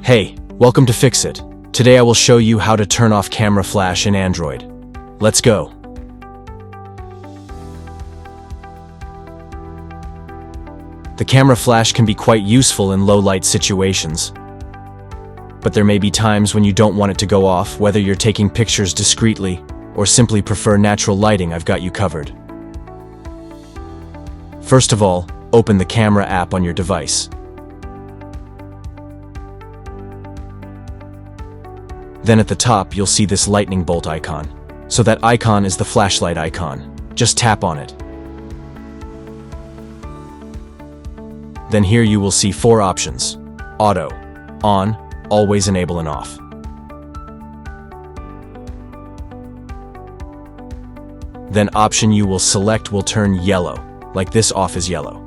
Hey, welcome to Fix It. Today I will show you how to turn off camera flash in Android. Let's go. The camera flash can be quite useful in low light situations. But there may be times when you don't want it to go off, whether you're taking pictures discreetly or simply prefer natural lighting. I've got you covered. First of all, open the camera app on your device. Then at the top, you'll see this lightning bolt icon. So that icon is the flashlight icon. Just tap on it. Then here you will see 4 options. Auto, on, always enable and off. Then option you will select will turn yellow, like this off is yellow.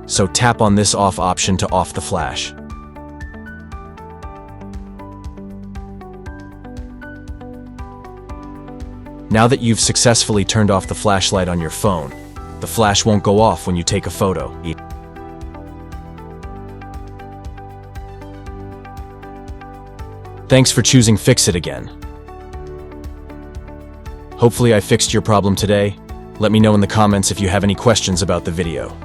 So tap on this off option to off the flash. Now that you've successfully turned off the flashlight on your phone, the flash won't go off when you take a photo. Thanks for choosing Fix It again. Hopefully I fixed your problem today. Let me know in the comments if you have any questions about the video.